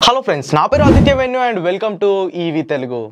Hello friends, నా పేరు Aditya venue and welcome to EV Telugu.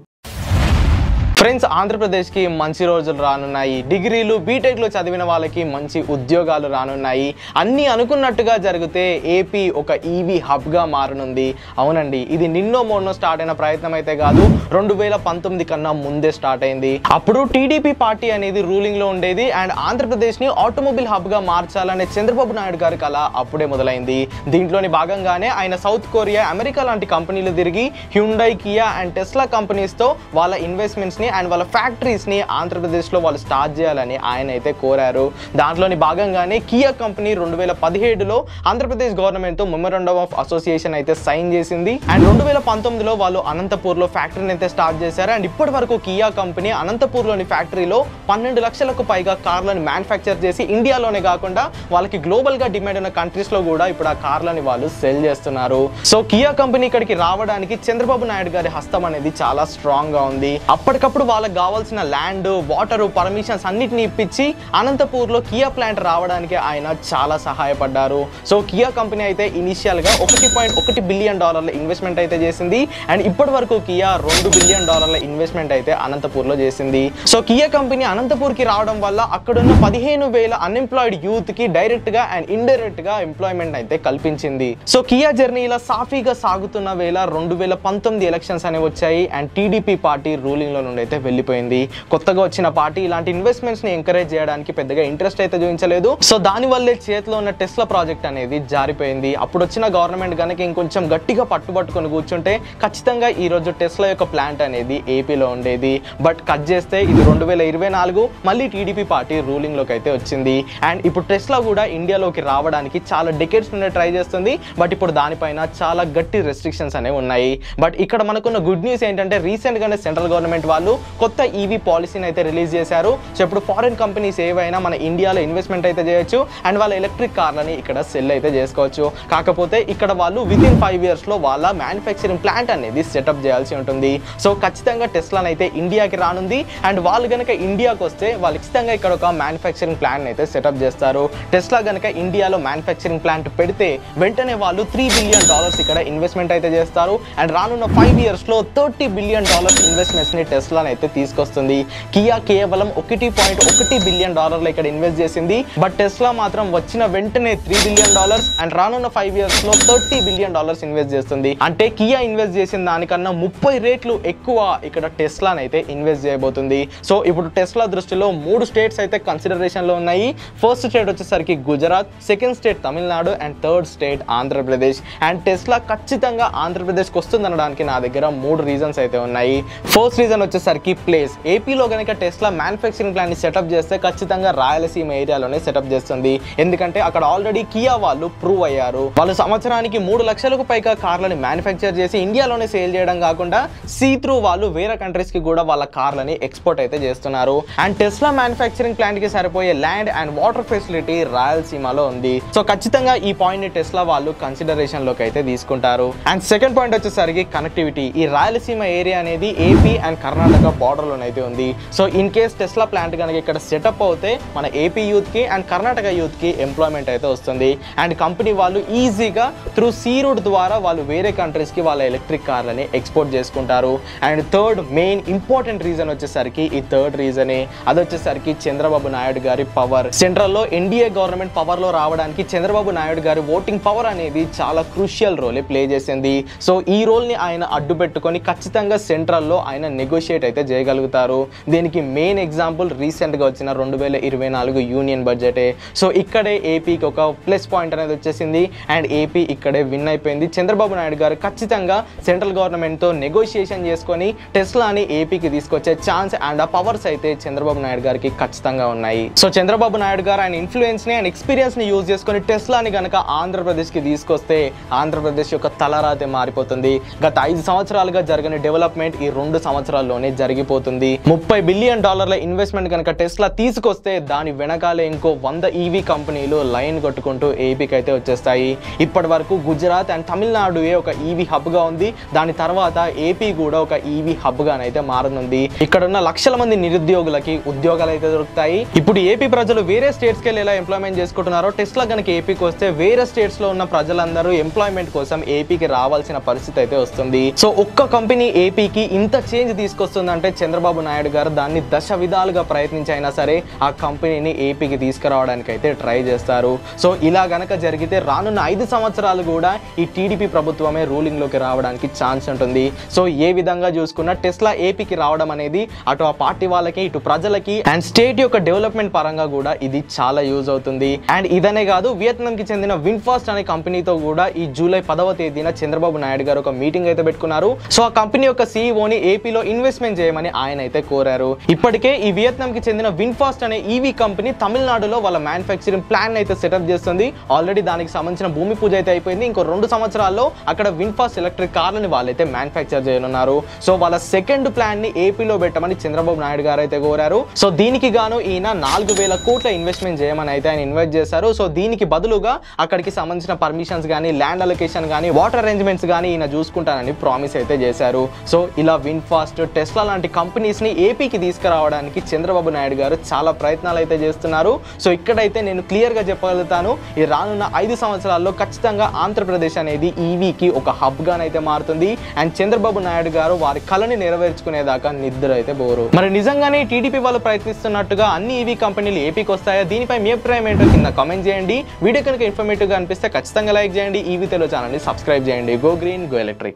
Friends, ఆంధ్రప్రదేశ్కి మంచి రోజులు రానున్నాయి. డిగ్రీలు బీటెక్లు చదివిన వాళ్ళకి మంచి ఉద్యోగాలు రానున్నాయి. అన్నీ అనుకున్నట్టుగా జరిగితే ఏపీ ఒక ఈవీ హబ్గా మారనుంది. అవునండి, ఇది నిన్నో మొన్నో స్టార్ట్ అయిన ప్రయత్నం అయితే కాదు, 2019 కన్నా ముందే స్టార్ట్ అయింది. అప్పుడు టీడీపీ పార్టీ అనేది రూలింగ్లో ఉండేది అండ్ ఆంధ్రప్రదేశ్ని ఆటోమొబైల్ హబ్గా మార్చాలనే చంద్రబాబు నాయుడు గారి కళ అప్పుడే మొదలైంది. దీంట్లోని భాగంగానే ఆయన సౌత్ కొరియా, అమెరికా లాంటి కంపెనీలు తిరిగి హ్యుండై, కియా అండ్ టెస్లా కంపెనీస్తో వాళ్ళ ఇన్వెస్ట్మెంట్స్ని అండ్ వాళ్ళ ఫ్యాక్టరీస్ని ఆంధ్రప్రదేశ్లో వాళ్ళు స్టార్ట్ చేయాలని ఆయన అయితే కోరారు. దాంట్లోని భాగంగానే కియా కంపెనీ 2017లో ఆంధ్రప్రదేశ్ గవర్నమెంట్తో మెమోరాండం ఆఫ్ అసోసియేషన్ అయితే సైన్ చేసింది. అండ్ 2019లో వాళ్ళు అనంతపూర్లో ఫ్యాక్టరీని అయితే స్టార్ట్ చేశారు. అండ్ ఇప్పటి వరకు కియా కంపెనీ అనంతపూర్లోని ఫ్యాక్టరీలో 12 లక్షలకు పైగా కార్లను మ్యానుఫ్యాక్చర్ చేసి ఇండియాలోనే కాకుండా వాళ్ళకి గ్లోబల్గా డిమాండ్ ఉన్న కంట్రీస్లో కూడా ఇప్పుడు ఆ కార్లని వాళ్ళు సెల్ చేస్తున్నారు. సో కియా కంపెనీ ఇక్కడికి రావడానికి చంద్రబాబు నాయుడు గారి హస్తం అనేది చాలా స్ట్రాంగ్గా ఉంది. అప్పటికప్పుడు వాళ్ళకి కావాల్సిన ల్యాండ్, వాటర్, పర్మిషన్స్ అన్నిటిని ఇప్పించి అనంతపూర్లో కియా ప్లాంట్ రావడానికి ఆయన చాలా సహాయపడ్డారు. సో కియా కంపెనీ అయితే ఇనిషియల్గా $1.1 బిలియన్ ఇన్వెస్ట్మెంట్ అయితే చేసింది. అండ్ ఇప్పటి వరకు కియా $2 బిలియన్ ఇన్వెస్ట్మెంట్ అయితే అనంతపూర్లో చేసింది. సో కియా కంపెనీ అనంతపూర్కి రావడం వల్ల అక్కడున్న 15,000 అన్ఎంప్లాయిడ్ యూత్కి డైరెక్ట్గా అండ్ ఇండైరెక్ట్గా ఎంప్లాయ్మెంట్ అయితే కల్పించింది. సో కియా జర్నీ ఇలా సాఫీగా సాగుతున్న వేళ 2019 ఎలక్షన్స్ అనేవి వచ్చాయి అండ్ టీడీపీ పార్టీ రూలింగ్లో నుండి అయితే వెళ్ళిపోయింది. కొత్తగా వచ్చిన పార్టీ ఇలాంటి ఇన్వెస్ట్మెంట్స్ని ఎంకరేజ్ చేయడానికి పెద్దగా ఇంట్రెస్ట్ అయితే చూపించలేదు. సో దానివల్లే చేతిలో ఉన్న టెస్లా ప్రాజెక్ట్ అనేది జారిపోయింది. అప్పుడు వచ్చిన గవర్నమెంట్ కనుక ఇంకొంచెం గట్టిగా పట్టుబట్టుకొని కూర్చుంటే ఖచ్చితంగా ఈ రోజు టెస్లా యొక్క ప్లాంట్ అనేది ఏపీలో ఉండేది. బట్ కట్ చేస్తే ఇది 2024 మళ్ళీ టీడీపీ పార్టీ రూలింగ్లోకి అయితే వచ్చింది. అండ్ ఇప్పుడు టెస్లా కూడా ఇండియాలోకి రావడానికి చాలా డెకేడ్స్ నుండి ట్రై చేస్తుంది. బట్ ఇప్పుడు దానిపైన చాలా గట్టి రెస్ట్రిక్షన్స్ అనేవి ఉన్నాయి. బట్ ఇక్కడ మనకున్న గుడ్ న్యూస్ ఏంటంటే రీసెంట్గానే సెంట్రల్ గవర్నమెంట్ వాళ్ళు కొత్త ఈవీ పాలసీని అయితే రిలీజ్ చేశారు. సో ఇప్పుడు ఫారిన్ కంపెనీస్ ఏవైనా మన ఇండియాలో ఇన్వెస్ట్మెంట్ అయితే చేయొచ్చు అండ్ వాళ్ళ ఎలక్ట్రిక్ కార్లని ఇక్కడ సెల్ అయితే చేసుకోవచ్చు. కాకపోతే ఇక్కడ వాళ్ళు వితిన్ 5 yearsలో వాళ్ళ మ్యానుఫ్యాక్చరింగ్ ప్లాంట్ అనేది సెటప్ చేయాల్సి ఉంటుంది. సో ఖచ్చితంగా టెస్లాని అయితే ఇండియాకి రానుంది అండ్ వాళ్ళు కనుక ఇండియాకి వస్తే వాళ్ళు ఖచ్చితంగా ఇక్కడ ఒక మ్యానుఫ్యాక్చరింగ్ ప్లాంట్ అయితే సెటప్ చేస్తారు. టెస్లా కనుక ఇండియాలో మ్యానుఫ్యాక్చరింగ్ ప్లాంట్ పెడితే వెంటనే వాళ్ళు $3 బిలియన్ ఇక్కడ ఇన్వెస్ట్మెంట్ అయితే చేస్తారు. అండ్ రానున్న 5 yearsలో $30 బిలియన్ ఇన్వెస్ట్మెంట్స్ని టెస్లాని అయితే తీసుకొస్తుంది. కియా కేవలం $1.1 బిలియన్ ఇక్కడ ఇన్వెస్ట్ చేసింది. బట్ టెస్లా మాత్రం వచ్చిన వెంటనే $3 బిలియన్ అండ్ రానున్న 5 yearsలో $30 బిలియన్ ఇన్వెస్ట్ చేస్తుంది. అంటే కియా ఇన్వెస్ట్ చేసిన దానికన్నా 30 రెట్లు ఎక్కువ ఇక్కడ టెస్లాని అయితే ఇన్వెస్ట్ చేయబోతుంది. సో ఇప్పుడు టెస్లా దృష్టిలో 3 స్టేట్స్ అయితే కన్సిడరేషన్లో ఉన్నాయి. ఫస్ట్ స్టేట్ వచ్చేసరికి Gujarat, second state Tamil Nadu and third state Andhra Pradesh. And Tesla ఖచ్చితంగా ఆంధ్రప్రదేశ్కి వస్తుందనడానికి నా దగ్గర 3 రీజన్స్ అయితే ఉన్నాయి. ఫస్ట్ రీజన్ వచ్చేసరికి ప్లేస్. ఏపీలో కనుక టెస్లా మ్యానుఫ్యాక్చరింగ్ ప్లాంట్ని సెటప్ చేస్తే ఖచ్చితంగా రాయలసీమ ఏరియాలోనే సెటప్ చేస్తుంది. ఎందుకంటే అక్కడ ఆల్రెడీ కియా వాళ్ళు ప్రూవ్ అయ్యారు. వాళ్ళు సంవత్సరానికి 3 లక్షలకు పైగా కార్లని మ్యానుఫ్యాక్చర్ చేసి ఇండియాలోనే సేల్ చేయడం కాకుండా సీ త్రూ వాళ్ళు వేరే కంట్రీస్కి కూడా వాళ్ళ కార్లని ఎక్స్పోర్ట్ అయితే చేస్తున్నారు. అండ్ టెస్లా మ్యానుఫ్యాక్చరింగ్ ప్లాంట్కి సరిపోయే ల్యాండ్ అండ్ వాటర్ ఫెసిలిటీ రాయలసీమలో ఉంది. సో ఖచ్చితంగా ఈ పాయింట్ని టెస్లా వాళ్ళు కన్సిడరేషన్లోకి అయితే తీసుకుంటారు. అండ్ సెకండ్ పాయింట్ వచ్చేసరికి కనెక్టివిటీ. ఈ రాయలసీమ ఏరియా అనేది ఏపీ అండ్ కర్ణాటక బార్డర్లోనైతే ఉంది. So in case Tesla plant కనుక ఇక్కడ సెటప్ అవుతే మన ఏపీ యూత్కి అండ్ కర్ణాటక యూత్కి ఎంప్లాయ్మెంట్ అయితే వస్తుంది. అండ్ కంపెనీ వాళ్ళు ఈజీగా త్రూ సీ రూట్ ద్వారా వాళ్ళు వేరే కంట్రీస్కి వాళ్ళ ఎలక్ట్రిక్ కార్లని ఎక్స్పోర్ట్ చేసుకుంటారు. And third main important reason వచ్చేసరికి ఈ థర్డ్ రీజనే, అది వచ్చేసరికి చంద్రబాబు నాయుడు గారి పవర్. సెంట్రల్లో ఎన్డీఏ గవర్నమెంట్ పవర్లో రావడానికి చంద్రబాబు నాయుడు గారి ఓటింగ్ పవర్ అనేది చాలా క్రూషియల్ రోల్ ప్లే చేసింది. సో ఈ రోల్ని ఆయన అడ్డు పెట్టుకొని ఖచ్చితంగా సెంట్రల్లో ఆయన నెగోషియేట్ అయితే చేయగలుగుతారు. దీనికి మెయిన్ ఎగ్జాంపుల్ రీసెంట్గా వచ్చిన 2024 యూనియన్ బడ్జెటే. సో ఇక్కడే ఏపీకి ఒక ప్లస్ పాయింట్ అనేది వచ్చేసింది అండ్ ఏపీ ఇక్కడే విన్ అయిపోయింది. చంద్రబాబు నాయుడు గారు ఖచ్చితంగా సెంట్రల్ గవర్నమెంట్తో నెగోషియేషన్ చేసుకొని టెస్లాని ఏపీకి తీసుకొచ్చే ఛాన్స్ అండ్ ఆ పవర్స్ అయితే చంద్రబాబు నాయుడు గారికి ఖచ్చితంగా ఉన్నాయి. సో చంద్రబాబు నాయుడు గారు ఆయన ఇన్ఫ్లుయెన్స్ని అండ్ ఎక్స్పీరియన్స్ని యూజ్ చేసుకొని టెస్లాని కనుక ఆంధ్రప్రదేశ్కి తీసుకొస్తే ఆంధ్రప్రదేశ్ యొక్క తలరాతే మారిపోతుంది. గత 5 సంవత్సరాలుగా జరిగిన డెవలప్మెంట్ ఈ 2 సంవత్సరాల్లోనే జరిగిపోతుంది. $30 బిలియన్ ఇన్వెస్ట్మెంట్ కనుక టెస్లా తీసుకొస్తే దాని వెనకాలే ఇంకో 100 ఈవీ కంపెనీలు లైన్ కొట్టుకుంటూ ఏపీకి అయితే వచ్చేస్తాయి. ఇప్పటి వరకు గుజరాత్ అండ్ తమిళనాడు ఒక ఈవీ హబ్ గా ఉంది. దాని తర్వాత ఏపీ కూడా ఒక ఈవీ హబ్ గానైతే మారనుంది. ఇక్కడ ఉన్న లక్షల మంది నిరుద్యోగులకి ఉద్యోగాలు అయితే దొరుకుతాయి. ఇప్పుడు ఏపీ ప్రజలు వేరే స్టేట్స్కి వెళ్ళి ఎలా ఎంప్లాయ్మెంట్ చేసుకుంటున్నారో టెస్లా కనుక ఏపీకి వస్తే వేరే స్టేట్స్ లో ఉన్న ప్రజలందరూ ఎంప్లాయ్మెంట్ కోసం ఏపీకి రావాల్సిన పరిస్థితి అయితే వస్తుంది. సో ఒక్క కంపెనీ ఏపీకి ఇంత చేంజ్ తీసుకొస్తుందంటే చంద్రబాబు నాయుడు గారు దాన్ని దశ విధాలుగా ప్రయత్నించైనా సరే ఆ కంపెనీని ఏపీకి తీసుకురావడానికి అయితే ట్రై చేస్తారు. సో ఇలా గనక జరిగితే రానున్న 5 సంవత్సరాలు కూడా ఈ టీడీపీ ప్రభుత్వమే రూలింగ్ లోకి రావడానికి ఛాన్స్ ఉంటుంది. సో ఏ విధంగా చూసుకున్నా టెస్లా ఏపీకి రావడం అనేది అటు ఆ పార్టీ వాళ్ళకి ఇటు ప్రజలకి అండ్ స్టేట్ యొక్క డెవలప్మెంట్ పరంగా కూడా ఇది చాలా యూజ్ అవుతుంది. అండ్ ఇదనే కాదు, వియత్నాం కి చెందిన విన్ఫాస్ట్ అనే కంపెనీతో కూడా ఈ జూలై 10వ తేదీన చంద్రబాబు నాయుడు గారు ఒక మీటింగ్ అయితే పెట్టుకున్నారు. సో ఆ కంపెనీ యొక్క సీఈఓని ఏపీలో ఇన్వెస్ట్మెంట్ చేయమని ఆయన అయితే కోరారు. ఇప్పటికే ఈ వియత్నాం కి చెందిన విన్ఫాస్ట్ అనే ఈవీ కంపెనీ తమిళనాడులో వాళ్ళ మ్యానుఫ్యాక్చరింగ్ ప్లాన్ అయితే సెటప్ చేస్తుంది. ఆల్రెడీ దానికి సంబంధించిన భూమి పూజ అయితే అయిపోయింది. ఇంకో 2 సంవత్సరాల్లో అక్కడ విన్ఫాస్ట్ ఎలక్ట్రిక్ కార్లని వాళ్ళైతే మ్యానుఫ్యాక్చర్ చేయనున్నారు. సో వాళ్ళ సెకండ్ ప్లాన్ ని ఏపీలో పెట్టమని చంద్రబాబు నాయుడు గారు అయితే కోరారు. సో దీనికి గాను ఈయన 4,000 కోట్ల ఇన్వెస్ట్మెంట్ చేయమని అయితే ఆయన ఇన్వెస్ట్ చేశారు. సో దీనికి బదులుగా అక్కడికి సంబంధించిన పర్మిషన్స్ కానీ ల్యాండ్ అలొకేషన్ కానీ వాటర్ అరేంజ్మెంట్స్ కానీ ఈయన చూసుకుంటానని ప్రామిస్ అయితే చేశారు. సో ఇలా విన్ఫాస్ట్ టెస్లా లాంటి కంపెనీస్ ని ఏపీకి తీసుకురావడానికి చంద్రబాబు నాయుడు గారు చాలా ప్రయత్నాలు అయితే చేస్తున్నారు. సో ఇక్కడైతే నేను క్లియర్ గా చెప్పగలుగుతాను, ఈ రానున్న 5 సంవత్సరాల్లో ఖచ్చితంగా ఆంధ్రప్రదేశ్ అనేది ఈవీకి ఒక హబ్ గానైతే మారుతుంది. అండ్ చంద్రబాబు నాయుడు గారు వారి కళని నెరవేర్చుకునేదాకా నిద్ర అయితే బోరు. మరి నిజంగానే టీడీపీ వాళ్ళు ప్రయత్నిస్తున్నట్టుగా అన్ని ఈవీ కంపెనీలు ఏపీకి వస్తాయా? దీనిపై మీ అభిప్రాయం ఏంటో కింద కామెంట్ చేయండి. వీడియో కనుక ఇన్ఫర్మేటివ్ గా అనిపిస్తే ఖచ్చితంగా లైక్ చేయండి. ఈవీ తెలుగు ఛానల్ ని సబ్స్క్రైబ్ చేయండి. Go green, go electric.